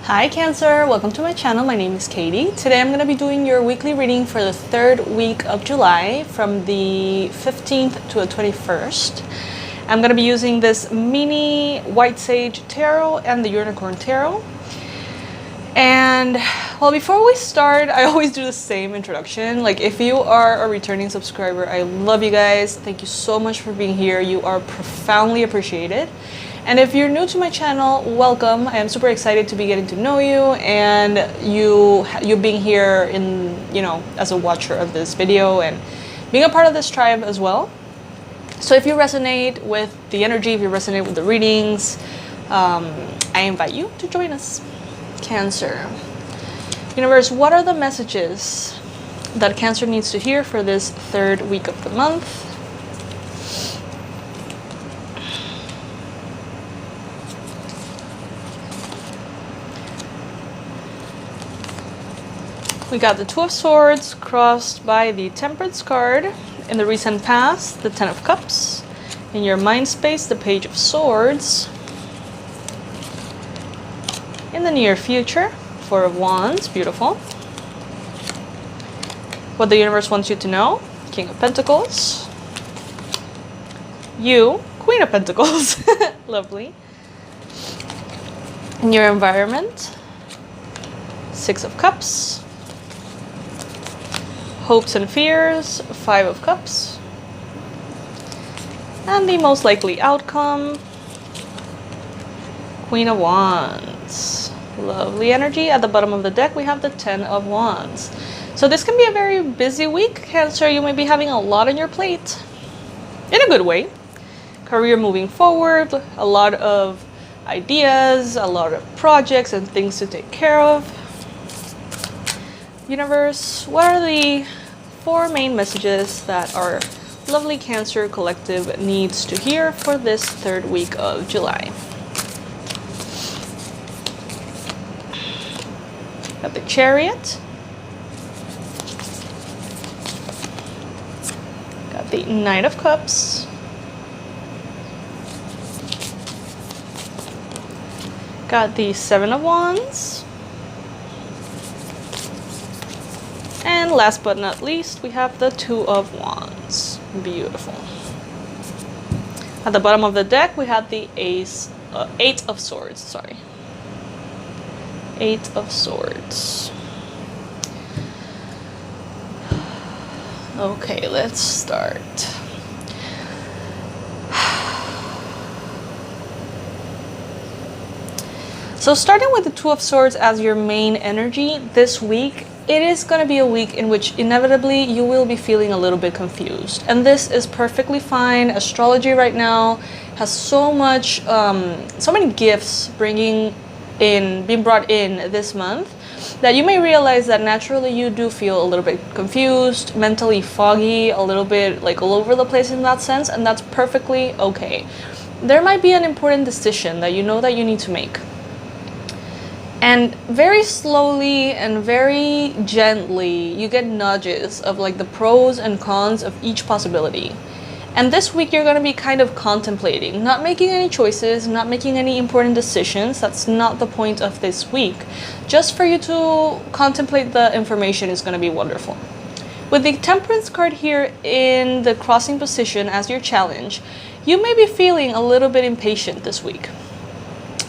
Hi Cancer, welcome to my channel. My name is Katie. Today I'm going to be doing your weekly reading for the third week of July from the 15th to the 21st. I'm going to be using this mini White Sage Tarot and the Unicorn Tarot. And well, before we start, I always do the same introduction. Like, if you are a returning subscriber, I love you guys. Thank you so much for being here. You are profoundly appreciated. And if you're new to my channel, welcome. I am super excited to be getting to know you and you being here in, as a watcher of this video and being a part of this tribe as well. So if you resonate with the energy, if you resonate with the readings, I invite you to join us. Cancer. Universe, what are the messages that Cancer needs to hear for this third week of the month? We got the Two of Swords crossed by the Temperance card. In the recent past, the Ten of Cups. In your mind space, the Page of Swords. In the near future, Four of Wands, beautiful. What the universe wants you to know, King of Pentacles. You, Queen of Pentacles, lovely. In your environment, Six of Cups. Hopes and fears, Five of Cups. And the most likely outcome, Queen of Wands. Lovely energy. At the bottom of the deck, we have the Ten of Wands. So this can be a very busy week, Cancer. You may be having a lot on your plate. In a good way. Career moving forward, a lot of ideas, a lot of projects and things to take care of. Universe, what are the four main messages that our lovely Cancer collective needs to hear for this third week of July? Got the Chariot. Got the Knight of Cups. Got the Seven of Wands. And last but not least, we have the Two of Wands. Beautiful. At the bottom of the deck, we have the Eight of Swords. Sorry. Eight of Swords. Okay, let's start. So starting with the Two of Swords as your main energy this week, it is going to be a week in which inevitably you will be feeling a little bit confused. And this is perfectly fine. Astrology right now has so many gifts being brought in this month that you may realize that naturally you do feel a little bit confused, mentally foggy, a little bit like all over the place in that sense, and that's perfectly okay. There might be an important decision that you know that you need to make. And very slowly and very gently, you get nudges of like the pros and cons of each possibility. And this week you're going to be kind of contemplating, not making any choices, not making any important decisions. That's not the point of this week. Just for you to contemplate the information is going to be wonderful. With the Temperance card here in the crossing position as your challenge, you may be feeling a little bit impatient this week.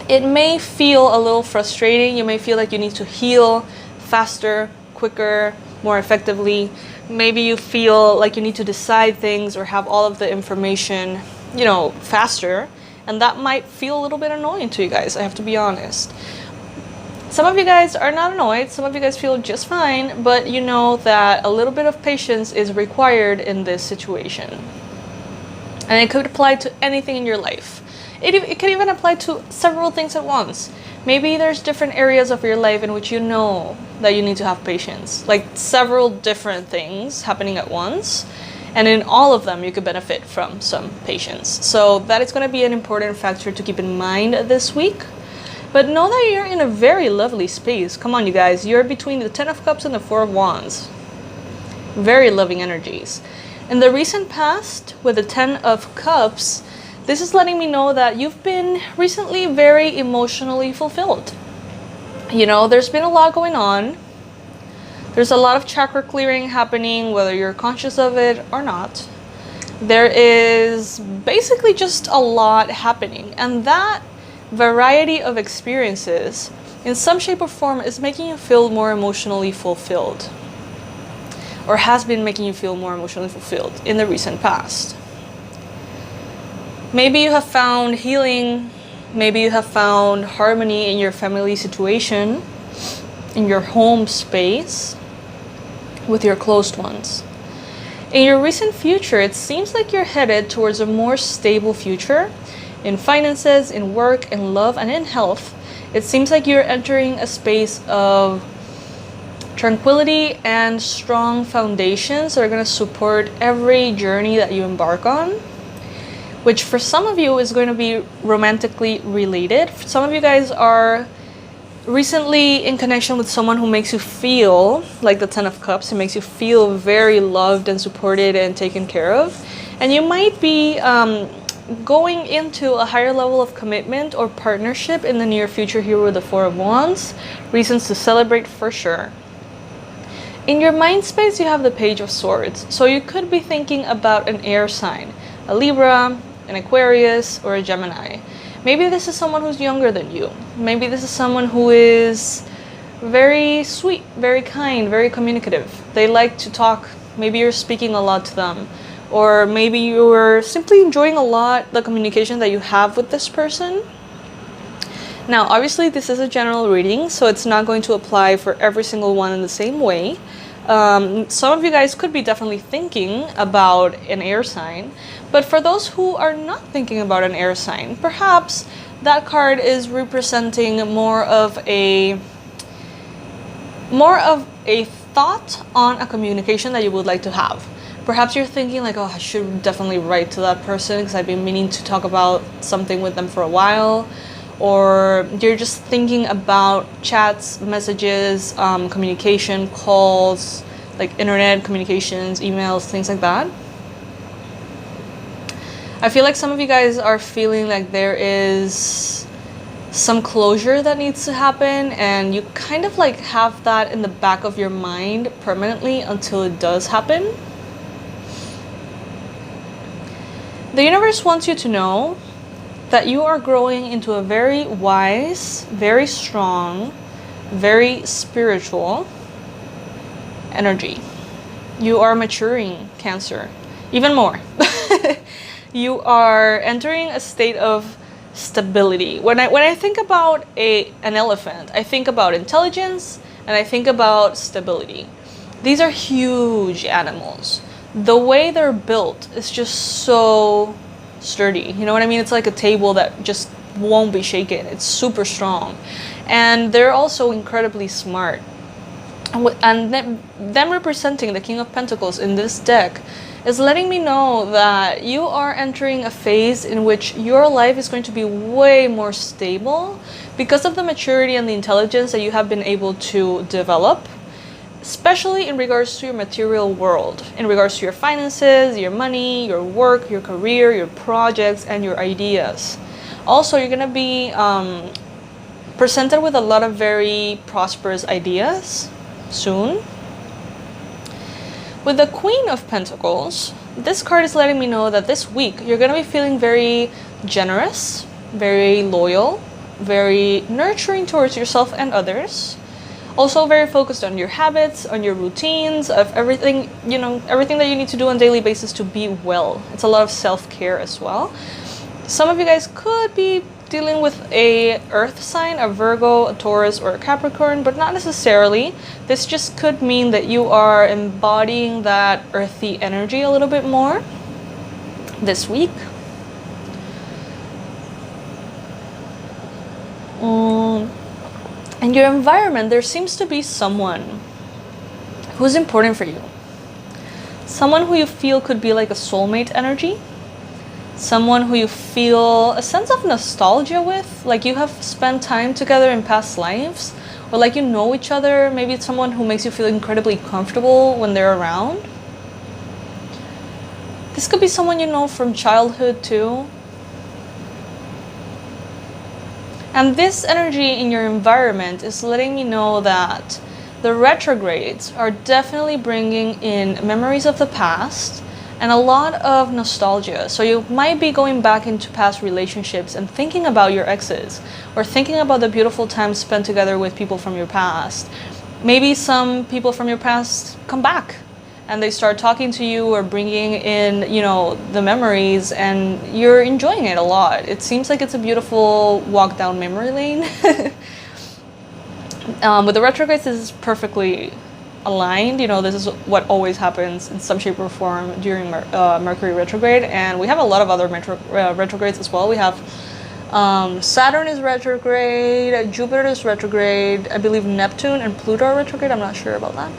It may feel a little frustrating. You may feel like you need to heal faster, quicker, more effectively. Maybe you feel like you need to decide things or have all of the information, faster. And that might feel a little bit annoying to you guys, I have to be honest. Some of you guys are not annoyed. Some of you guys feel just fine, but you know that a little bit of patience is required in this situation. And it could apply to anything in your life. It can even apply to several things at once. Maybe there's different areas of your life in which you know that you need to have patience. Like several different things happening at once. And in all of them, you could benefit from some patience. So that is going to be an important factor to keep in mind this week. But know that you're in a very lovely space. Come on, you guys. You're between the Ten of Cups and the Four of Wands. Very loving energies. In the recent past, with the Ten of Cups, this is letting me know that you've been recently very emotionally fulfilled. You know, there's been a lot going on. There's a lot of chakra clearing happening, whether you're conscious of it or not. There is basically just a lot happening, and that variety of experiences in some shape or form is making you feel more emotionally fulfilled, or has been making you feel more emotionally fulfilled in the recent past. Maybe you have found healing, maybe you have found harmony in your family situation, in your home space, with your closed ones. In your recent future, it seems like you're headed towards a more stable future in finances, in work, in love, and in health. It seems like you're entering a space of tranquility and strong foundations that are going to support every journey that you embark on, which for some of you is going to be romantically related. Some of you guys are recently in connection with someone who makes you feel like the Ten of Cups. It makes you feel very loved and supported and taken care of. And you might be going into a higher level of commitment or partnership in the near future here with the Four of Wands. Reasons to celebrate for sure. In your mind space, you have the Page of Swords. So you could be thinking about an air sign, a Libra, an Aquarius, or a Gemini. Maybe this is someone who's younger than you. Maybe this is someone who is very sweet, very kind, very communicative. They like to talk. Maybe you're speaking a lot to them. Or maybe you're simply enjoying a lot the communication that you have with this person. Now, obviously, this is a general reading, so it's not going to apply for every single one in the same way. Some of you guys could be definitely thinking about an air sign, but for those who are not thinking about an air sign, perhaps that card is representing more of a thought on a communication that you would like to have. Perhaps you're thinking like, oh, I should definitely write to that person because I've been meaning to talk about something with them for a while. Or you're just thinking about chats, messages, communication, calls, like internet communications, emails, things like that. I feel like some of you guys are feeling like there is some closure that needs to happen, and you kind of like have that in the back of your mind permanently until it does happen. The universe wants you to know that you are growing into a very wise, very strong, very spiritual energy. You are maturing, Cancer, even more. You are entering a state of stability. When I think about an elephant, I think about intelligence and I think about stability. These are huge animals. The way they're built is just so sturdy. You know what I mean? It's like a table that just won't be shaken. It's super strong. And they're also incredibly smart. And them representing the King of Pentacles in this deck is letting me know that you are entering a phase in which your life is going to be way more stable because of the maturity and the intelligence that you have been able to develop, especially in regards to your material world, in regards to your finances, your money, your work, your career, your projects, and your ideas. Also, you're going to be presented with a lot of very prosperous ideas soon. With the Queen of Pentacles, this card is letting me know that this week you're going to be feeling very generous, very loyal, very nurturing towards yourself and others. Also very focused on your habits, on your routines, of everything, you know, everything that you need to do on a daily basis to be well. It's a lot of self-care as well. Some of you guys could be dealing with a earth sign, a Virgo, a Taurus, or a Capricorn, but not necessarily. This just could mean that you are embodying that earthy energy a little bit more this week. In your environment, there seems to be someone who's important for you. Someone who you feel could be like a soulmate energy. Someone who you feel a sense of nostalgia with, like you have spent time together in past lives, or like you know each other. Maybe it's someone who makes you feel incredibly comfortable when they're around. This could be someone you know from childhood too. And this energy in your environment is letting me know that the retrogrades are definitely bringing in memories of the past and a lot of nostalgia. So you might be going back into past relationships and thinking about your exes, or thinking about the beautiful times spent together with people from your past. Maybe some people from your past come back and they start talking to you or bringing in, you know, the memories, and you're enjoying it a lot. It seems like it's a beautiful walk down memory lane. With the retrogrades, this is perfectly aligned. You know, this is what always happens in some shape or form during Mercury retrograde, and we have a lot of other retrogrades as well. We have Saturn is retrograde, Jupiter is retrograde, I believe Neptune and Pluto are retrograde, I'm not sure about that.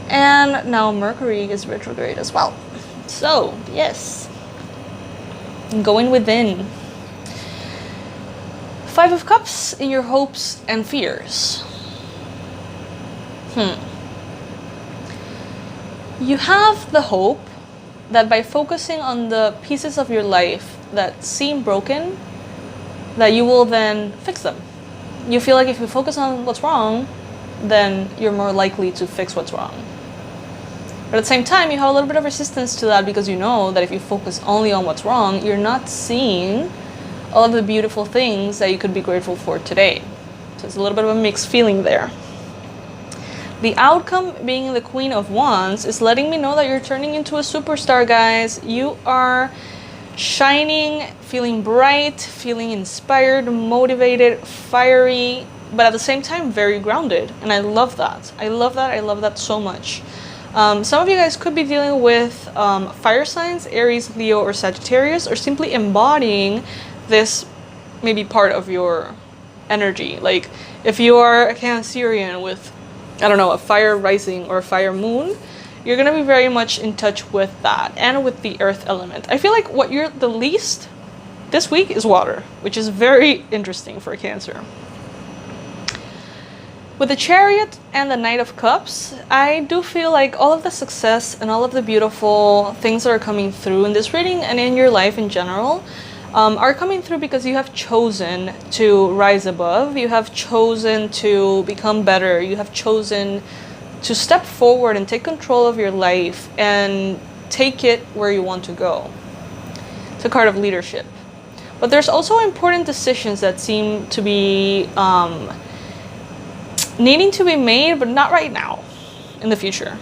And now Mercury is retrograde as well. So, yes. Going within. Five of Cups in your hopes and fears. You have the hope that by focusing on the pieces of your life that seem broken, that you will then fix them. You feel like if you focus on what's wrong, then you're more likely to fix what's wrong. But at the same time, you have a little bit of resistance to that, because you know that if you focus only on what's wrong, you're not seeing all of the beautiful things that you could be grateful for today. So it's a little bit of a mixed feeling there. The outcome, being the Queen of Wands, is letting me know that you're turning into a superstar, guys. You are shining, feeling bright, feeling inspired, motivated, fiery, but at the same time very grounded. And I love that. I love that. I love that so much. Some of you guys could be dealing with fire signs, Aries, Leo, or Sagittarius, or simply embodying this maybe part of your energy. Like if you are a Cancerian with, I don't know, a fire rising or a fire moon, you're going to be very much in touch with that and with the earth element. I feel like what you're the least this week is water, which is very interesting for Cancer. With the Chariot and the Knight of Cups, I do feel like all of the success and all of the beautiful things that are coming through in this reading and in your life in general are coming through because you have chosen to rise above. You have chosen to become better. You have chosen to step forward and take control of your life and take it where you want to go. It's a card of leadership. But there's also important decisions that seem to be needing to be made, but not right now, in the future.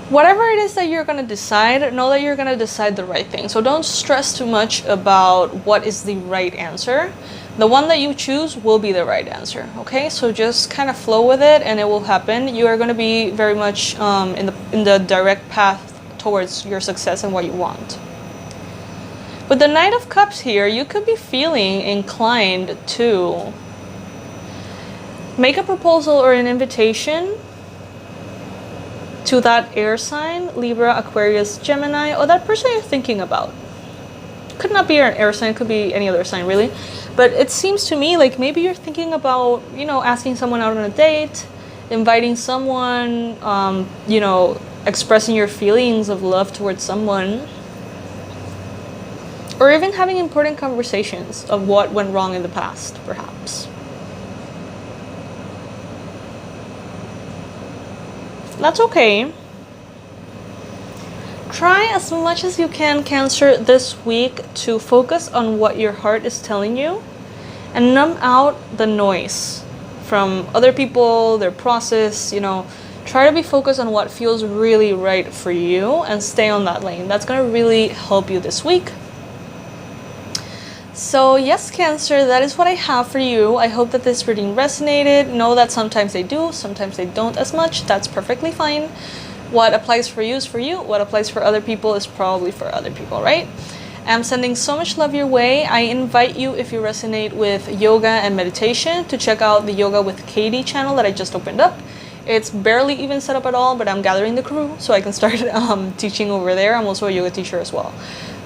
Whatever it is that you're going to decide, know that you're going to decide the right thing. So don't stress too much about what is the right answer. The one that you choose will be the right answer, okay? So just kind of flow with it and it will happen. You are going to be very much in the direct path towards your success and what you want. With the Knight of Cups here, you could be feeling inclined to make a proposal or an invitation to that air sign, Libra, Aquarius, Gemini, or that person you're thinking about. Could not be an air sign, could be any other sign really. But it seems to me like maybe you're thinking about, you know, asking someone out on a date, inviting someone, you know, expressing your feelings of love towards someone. Or even having important conversations of what went wrong in the past, perhaps. That's okay. Try as much as you can, Cancer, this week to focus on what your heart is telling you and numb out the noise from other people, their process, you know. Try to be focused on what feels really right for you and stay on that lane. That's going to really help you this week. So yes, Cancer, that is what I have for you. I hope that this reading resonated. Know that sometimes they do, sometimes they don't as much. That's perfectly fine. What applies for you is for you. What applies for other people is probably for other people, right? I'm sending so much love your way. I invite you, if you resonate with yoga and meditation, to check out the Yoga with Katie channel that I just opened up. It's barely even set up at all, but I'm gathering the crew so I can start teaching over there. I'm also a yoga teacher as well,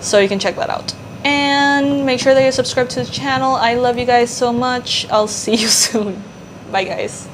so you can check that out. And make sure that you subscribe to the channel. I love you guys so much. I'll see you soon. Bye, guys.